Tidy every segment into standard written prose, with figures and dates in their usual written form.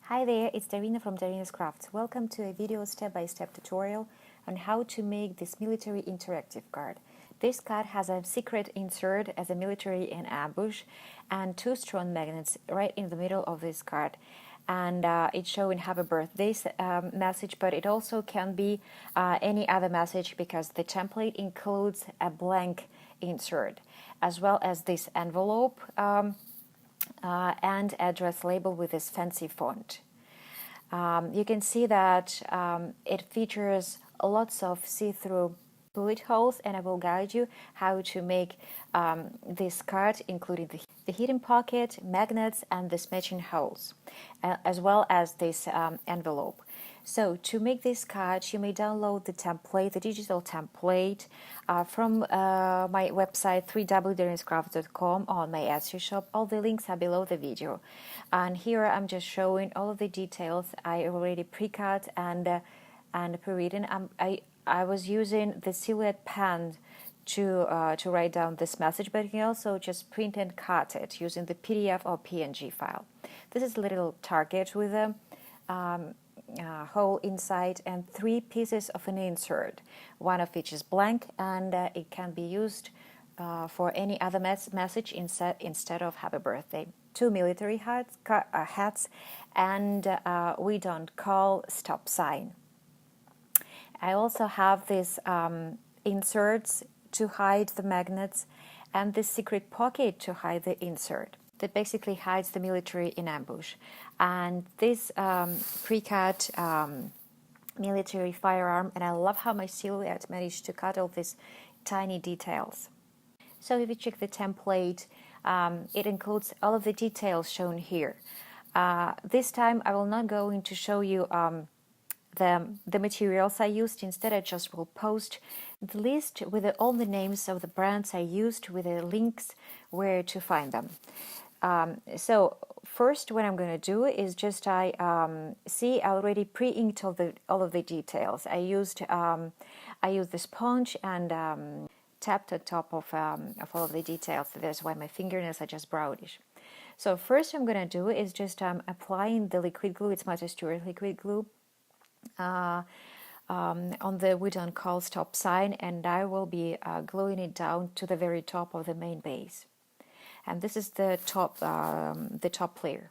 Hi there, it's Darina from Darina's Crafts. Welcome to a video step-by-step tutorial on how to make this military interactive card. This card has a secret insert as a military in ambush and two strong magnets right in the middle of this card. And it's showing have a birthday message, but it also can be any other message because the template includes a blank insert as well as this envelope and address label with this fancy font. You can see that it features lots of see-through bullet holes, and I will guide you how to make this card, including the hidden pocket, magnets, and the matching holes, as well as this envelope. So to make this card, you may download the template, the digital template, from my website www.darinascraft.com on my Etsy shop. All the links are below the video. And here I'm just showing all of the details I already pre-cut and pre-written. I was using the silhouette pen to write down this message, but you can also just print and cut it using the PDF or PNG file. This is a little target with a hole inside and three pieces of an insert, one of which is blank, and it can be used for any other message instead of happy birthday. Two military hats and we don't call stop sign. I also have these inserts to hide the magnets and this secret pocket to hide the insert that basically hides the military in ambush. And this pre-cut military firearm, and I love how my silhouette managed to cut all these tiny details. So if you check the template, it includes all of the details shown here. This time I will not go in to show you the materials I used. Instead, I just will post the list with all the names of the brands I used with the links where to find them. So first, what I'm going to do is just I already pre-inked all of the details. I used the sponge and tapped on top of all of the details. That's why my fingernails are just brownish. So first, I'm going to do is just applying the liquid glue. It's Martha Stewart liquid glue on the we don't call stop sign, and I will be gluing it down to the very top of the main base. And this is the top layer.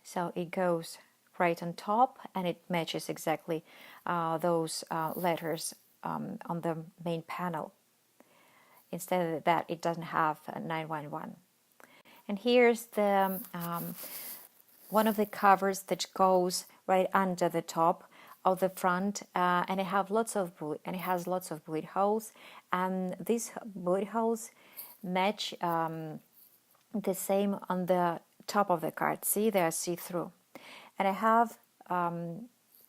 So it goes right on top, and it matches exactly those letters on the main panel. Instead of that, it doesn't have 911. And here's the one of the covers that goes right under the top of the front, and it has lots of bullet holes, and these bullet holes match the same on the top of the card. See, they are see-through, and I have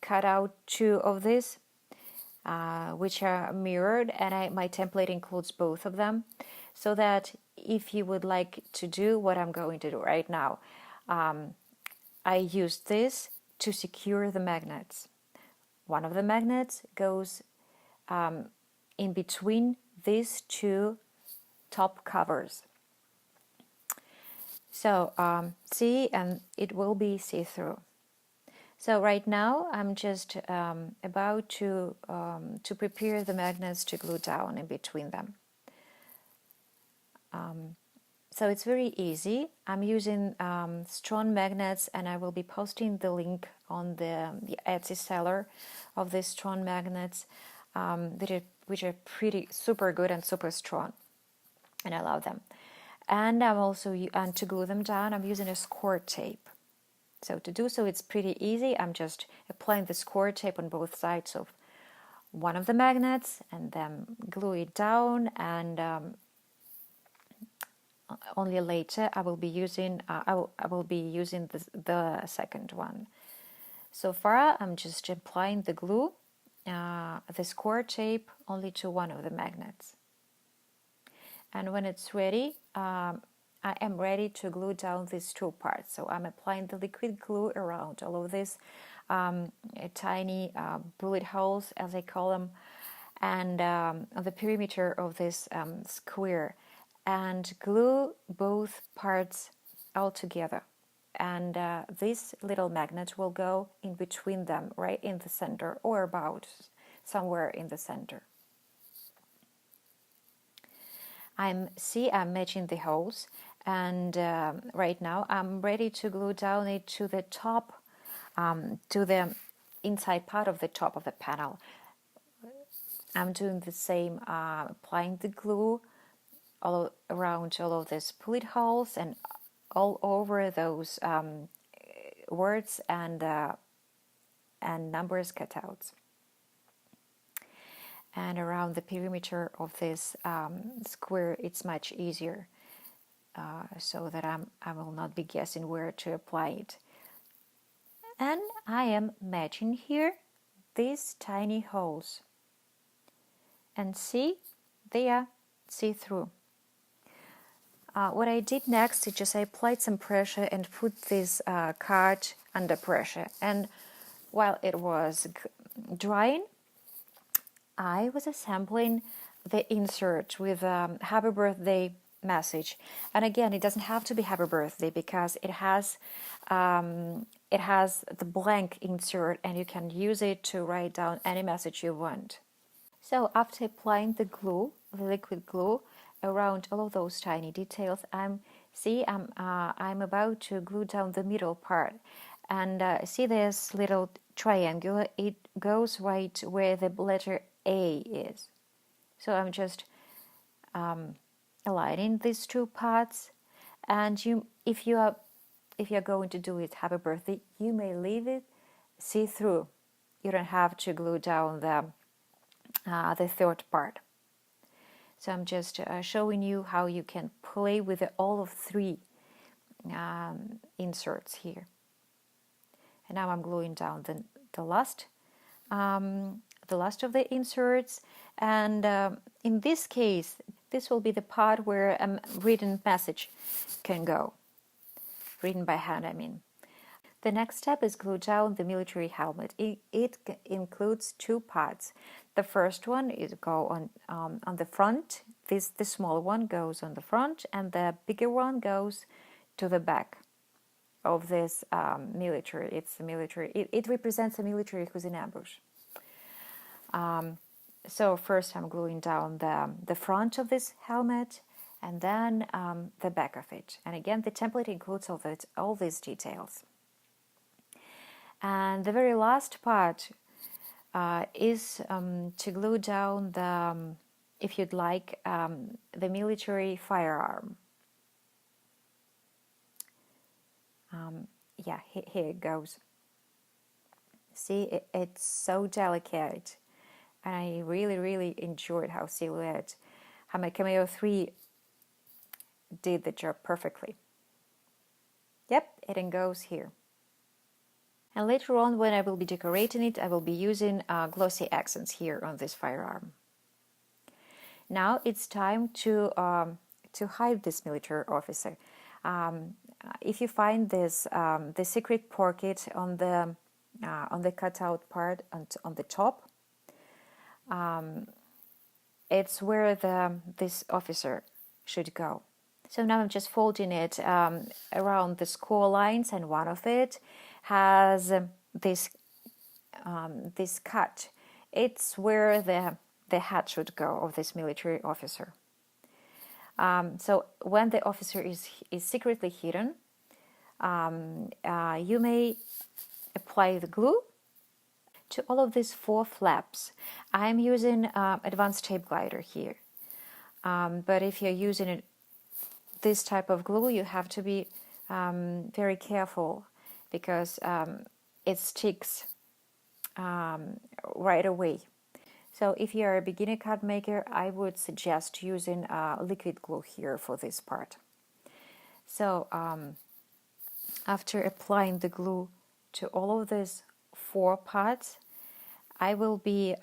cut out two of these which are mirrored, and my template includes both of them, so that if you would like to do what I'm going to do right now, I used this to secure the magnets. One of the magnets goes in between these two top covers. So see, and it will be see-through. So right now I'm just about to prepare the magnets to glue down in between them. So it's very easy. I'm using strong magnets, and I will be posting the link on the Etsy seller of these strong magnets, which are pretty super good and super strong, and I love them. And I'm also to glue them down, I'm using a score tape. So to do so, it's pretty easy. I'm just applying the score tape on both sides of one of the magnets, and then glue it down, and only later I will be using the second one. So far I'm just applying the glue, the score tape, only to one of the magnets, and when it's ready, I am ready to glue down these two parts. So I'm applying the liquid glue around all of these tiny bullet holes, as I call them, and on the perimeter of this square, and glue both parts all together. and this little magnet will go in between them, right in the center, or about somewhere in the center. I'm matching the holes, and right now I'm ready to glue down it to the top, to the inside part of the top of the panel. I'm doing the same, applying the glue all around all of these split holes and all over those words and numbers cutouts. And around the perimeter of this square, it's much easier, so that I will not be guessing where to apply it. And I am matching here these tiny holes. And see, they are see-through. What I did next is just I applied some pressure and put this card under pressure. And while it was drying, I was assembling the insert with happy birthday message. And again, it doesn't have to be happy birthday because it has the blank insert, and you can use it to write down any message you want. So after applying the glue, the liquid glue, around all of those tiny details, I'm about to glue down the middle part. And see this little triangle? It goes right where the letter A is. So I'm just aligning these two parts. And if you're going to do it happy birthday, you may leave it see-through. You don't have to glue down the third part. So I'm just showing you how you can play with all of three inserts here. And now I'm gluing down the last of the inserts, and in this case, this will be the part where a written message can go, written by hand, I mean. The next step is glue down the military helmet. It includes two parts. The first one is go on the front. The small one goes on the front, and the bigger one goes to the back of this military. It's a military. It represents a military who's in ambush. So first I'm gluing down the front of this helmet, and then the back of it. And again, the template includes all these details. And the very last part is to glue down if you'd like, the military firearm. Yeah, here it goes. See, it's so delicate, and I really, really enjoyed how my Cameo 3 did the job perfectly. Yep, it goes here. And later on, when I will be decorating it, I will be using glossy accents here on this firearm. Now it's time to hide this military officer. If you find this, the secret pocket on the cutout part on the top, it's where this officer should go. So now I'm just folding it around the score lines, and one of it has this cut. It's where the hat should go of this military officer. So when the officer is secretly hidden, you may apply the glue to all of these 4 flaps. I'm using advanced tape glider here, but if you're using this type of glue, you have to be very careful, because it sticks right away. So if you're a beginner card maker, I would suggest using liquid glue here for this part. So after applying the glue to all of these 4 parts, I will be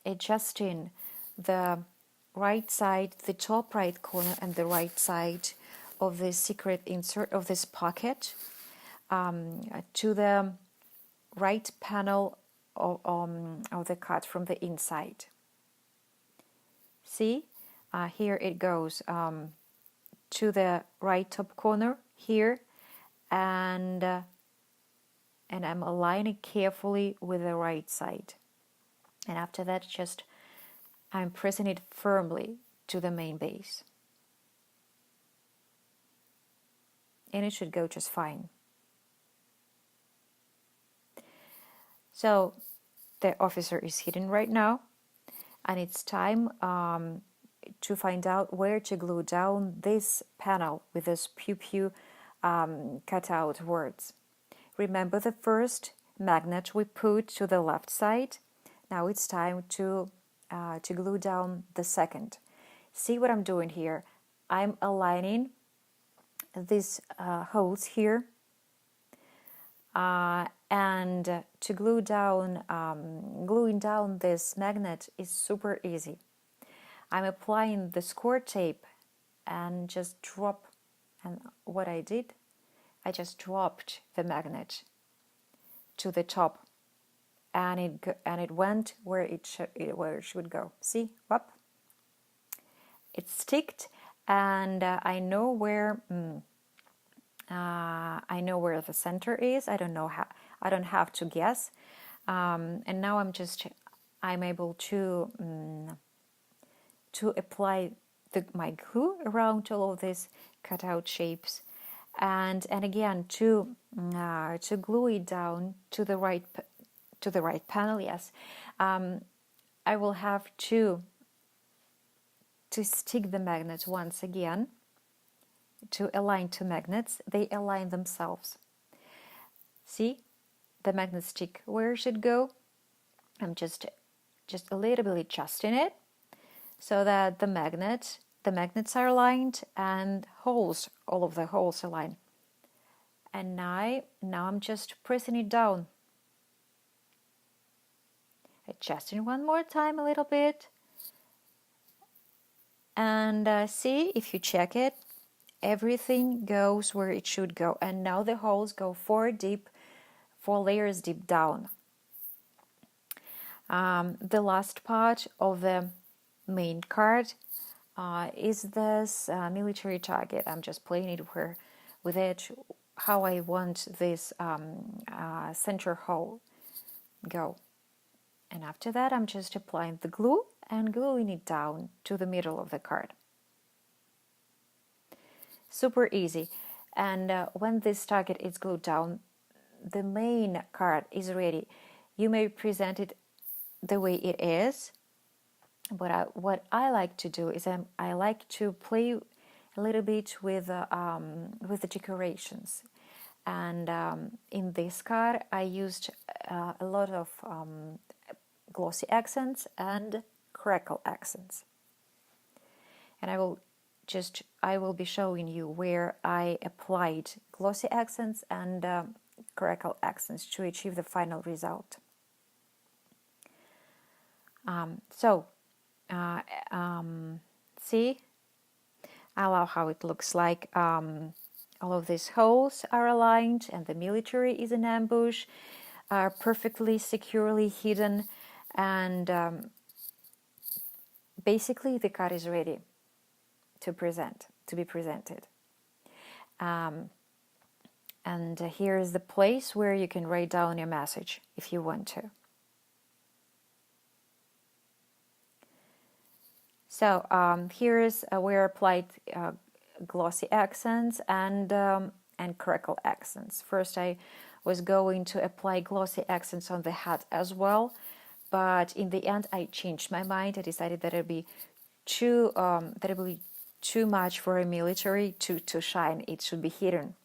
adjusting the right side, the top right corner, and the right side of the secret insert of this pocket to the right panel of the cut from the inside. See, here it goes to the right top corner here, and I'm aligning carefully with the right side. And after that, just I'm pressing it firmly to the main base. And it should go just fine. So the officer is hidden right now, and it's time to find out where to glue down this panel with this pew pew cutout words. Remember the first magnet we put to the left side? Now it's time to glue down the second. See what I'm doing here? I'm aligning these holes here, and to glue down, gluing down this magnet is super easy. I'm applying the score tape and just drop, and what I did, I just dropped the magnet to the top, and it went where it should go. See, whoop, it sticked, and I know where the center is. I don't know how. I don't have to guess. And now I'm able to apply my glue around all of these cutout shapes, and again to glue it down to the right panel. Yes, I will have to stick the magnets once again. To align two magnets, they align themselves. See, the magnet stick where it should go. I'm just a little bit adjusting it so that the magnets are aligned and all of the holes align. And now I'm just pressing it down, adjusting one more time a little bit, and see, if you check it, everything goes where it should go. And now the holes go 4 layers deep down. The last part of the main card is this military target. I'm just playing it with it how I want this center hole go. And after that, I'm just applying the glue and gluing it down to the middle of the card. Super easy. And when this target is glued down, the main card is ready. You may present it the way it is, but what I like to do is I like to play a little bit with the decorations. And in this card, I used a lot of glossy accents and crackle accents. And I will be showing you where I applied glossy accents and crackle accents to achieve the final result. See, I love how it looks like. All of these holes are aligned and the military is in ambush, are perfectly securely hidden, and basically the card is ready to be presented. And here is the place where you can write down your message if you want to. So here is where I applied glossy accents and crackle accents. First, I was going to apply glossy accents on the hat as well, but in the end, I changed my mind. I decided that it'd be too much for a military to shine. It should be hidden.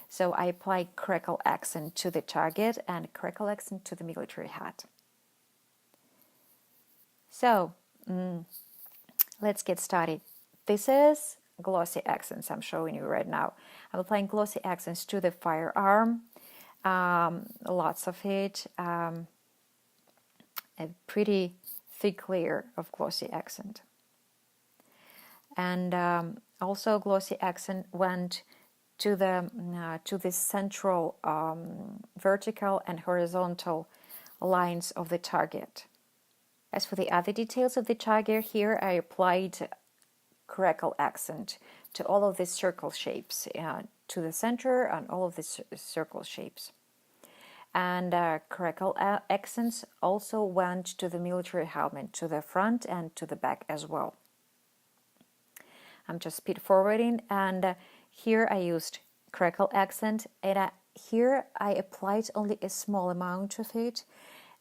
So I applied crackle accent to the target and crackle accent to the military hat. So let's get started. This is glossy accents I'm showing you right now. I'm applying glossy accents to the firearm, lots of it, a pretty thick layer of glossy accent. And also glossy accent went to the central vertical and horizontal lines of the target. As for the other details of the target, here I applied crackle accent to all of these circle shapes, to the center and all of these circle shapes. And crackle accents also went to the military helmet, to the front and to the back as well. I'm just speed forwarding, and here I used crackle accent, and here I applied only a small amount of it,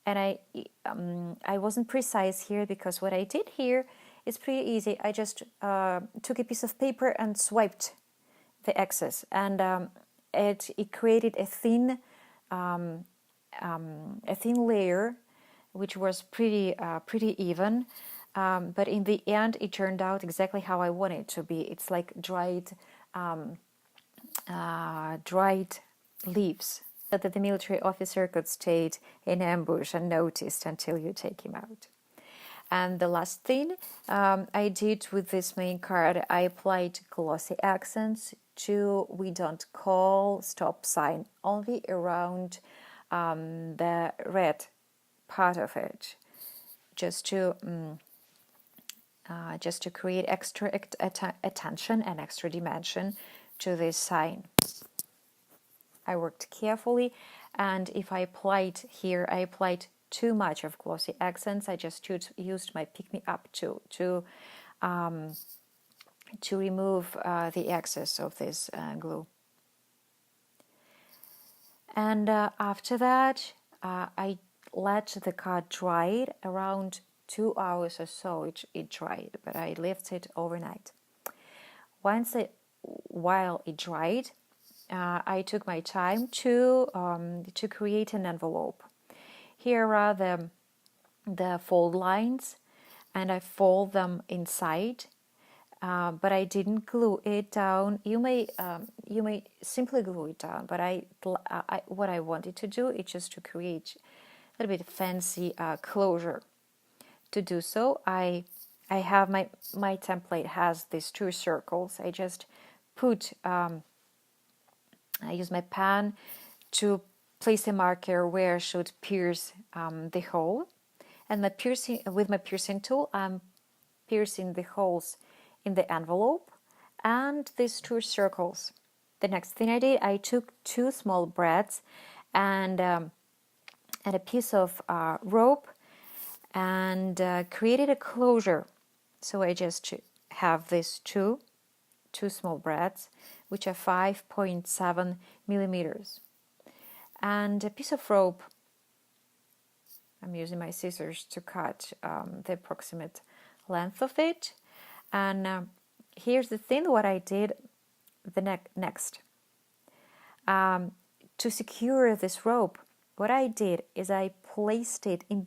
and I wasn't precise here, because what I did here is pretty easy. I just took a piece of paper and swiped the excess, and it created a thin layer, which was pretty even. But in the end, it turned out exactly how I wanted it to be. It's like dried leaves, so that the military officer could stay in ambush unnoticed until you take him out. And the last thing I did with this main card, I applied glossy accents to "We don't call" stop sign only around the red part of it, just to create extra attention and extra dimension to this sign. I worked carefully, and if I applied here, I applied too much of glossy accents. I just used my pick-me-up to remove the excess of this glue. And after that, I let the card dry around 2 hours or so. It dried, but I left it overnight. While it dried, I took my time to create an envelope. Here are the fold lines, and I fold them inside, but I didn't glue it down. You may simply glue it down, but what I wanted to do is just to create a little bit fancy closure. To do so, I have my template has these 2 circles. I just put I use my pen to place a marker where I should pierce the hole, and with my piercing tool, I'm piercing the holes in the envelope and these 2 circles. The next thing I did, I took 2 small brads and a piece of rope, and created a closure. So I just have these two small brads, which are 5.7 millimeters, and a piece of rope. I'm using my scissors to cut the approximate length of it. And here's the thing, what I did next. To secure this rope, what I did is I placed it in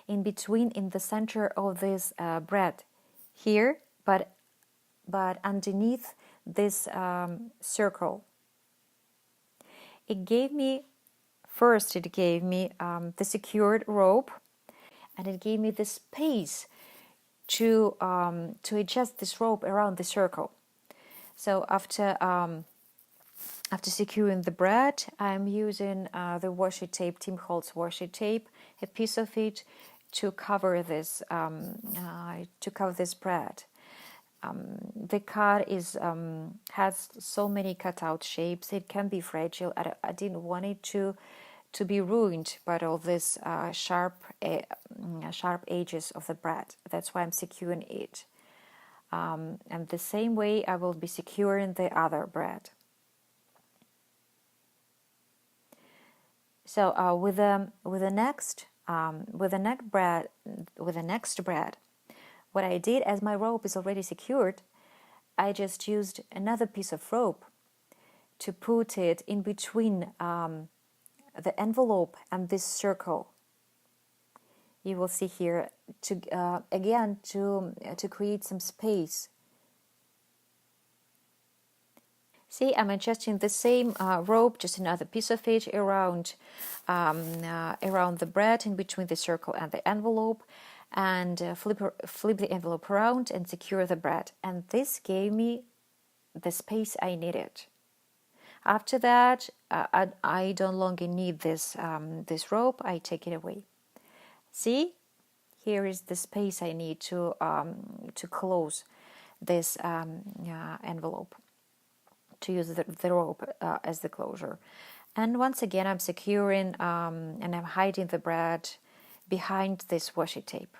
the center of this brad here, but underneath this circle. It gave me the secured rope, and it gave me the space to adjust this rope around the circle. So after securing the brad, I'm using the washi tape, Tim Holtz washi tape, a piece of it, to cover this brad. The card has so many cutout shapes. It can be fragile. I didn't want it to be ruined by all this sharp edges of the brad. That's why I'm securing it. And the same way I will be securing the other brad. So with the next brad, what I did, as my rope is already secured, I just used another piece of rope to put it in between the envelope and this circle. You will see here to create some space. See, I'm adjusting the same rope, just another piece of it around the brad, in between the circle and the envelope, and flip the envelope around and secure the brad. And this gave me the space I needed. After that, I don't longer need this rope. I take it away. See, here is the space I need to close this envelope, to use the rope as the closure. And once again, I'm securing and I'm hiding the bread behind this washi tape.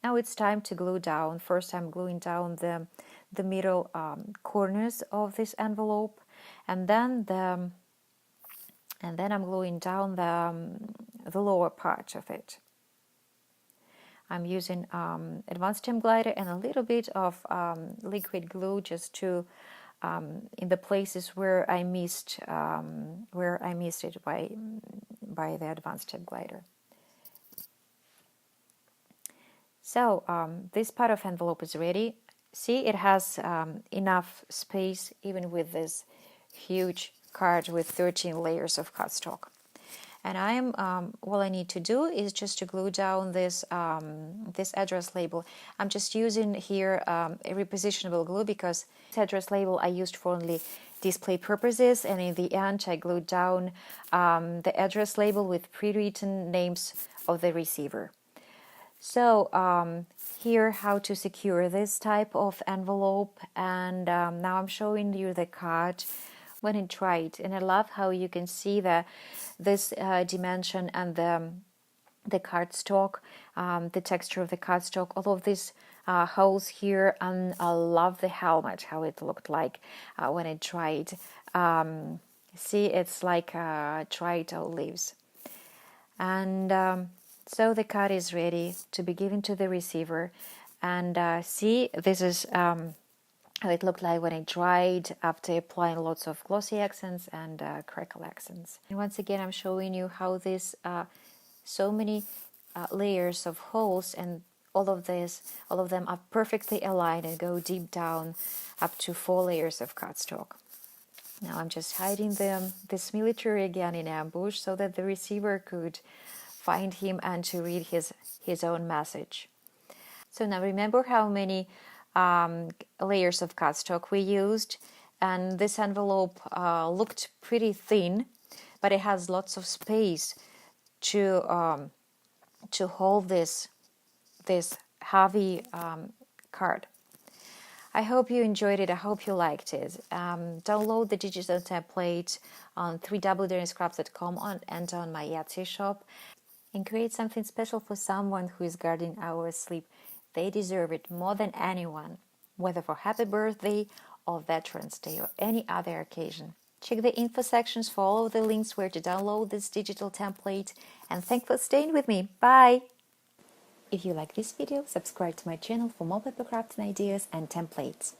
Now it's time to glue down. First, I'm gluing down the middle corners of this envelope, and then I'm gluing down the lower part of it. I'm using advanced gem glider and a little bit of liquid glue just to in the places where I missed it by the advanced gem glider. So this part of envelope is ready. See, it has enough space even with this huge card with 13 layers of cardstock. And all I need to do is just to glue down this this address label. I'm just using here a repositionable glue because this address label I used for only display purposes, and in the end I glued down the address label with pre-written names of the receiver. So here how to secure this type of envelope, and now I'm showing you the card when it dried, and I love how you can see this dimension and the cardstock, the texture of the cardstock, all of these holes here, and I love the helmet, how it looked like when it dried. See, it's like dried leaves. And so the card is ready to be given to the receiver. And see, this is how it looked like when it dried after applying lots of glossy accents and crackle accents. And once again, I'm showing you how this so many layers of holes, and all of them are perfectly aligned and go deep down up to 4 layers of cardstock. Now I'm just hiding this military again in ambush so that the receiver could find him and to read his own message. So now remember how many layers of cardstock we used, and this envelope looked pretty thin, but it has lots of space to hold this heavy card. I hope you enjoyed it. I hope you liked it. Download the digital template on www.darinscrafts.com and on my Etsy shop, and create something special for someone who is guarding our sleep. They deserve it more than anyone, whether for happy birthday or Veterans Day or any other occasion. Check the info sections for all of the links where to download this digital template, and thanks for staying with me. Bye! If you like this video, subscribe to my channel for more paper crafting ideas and templates.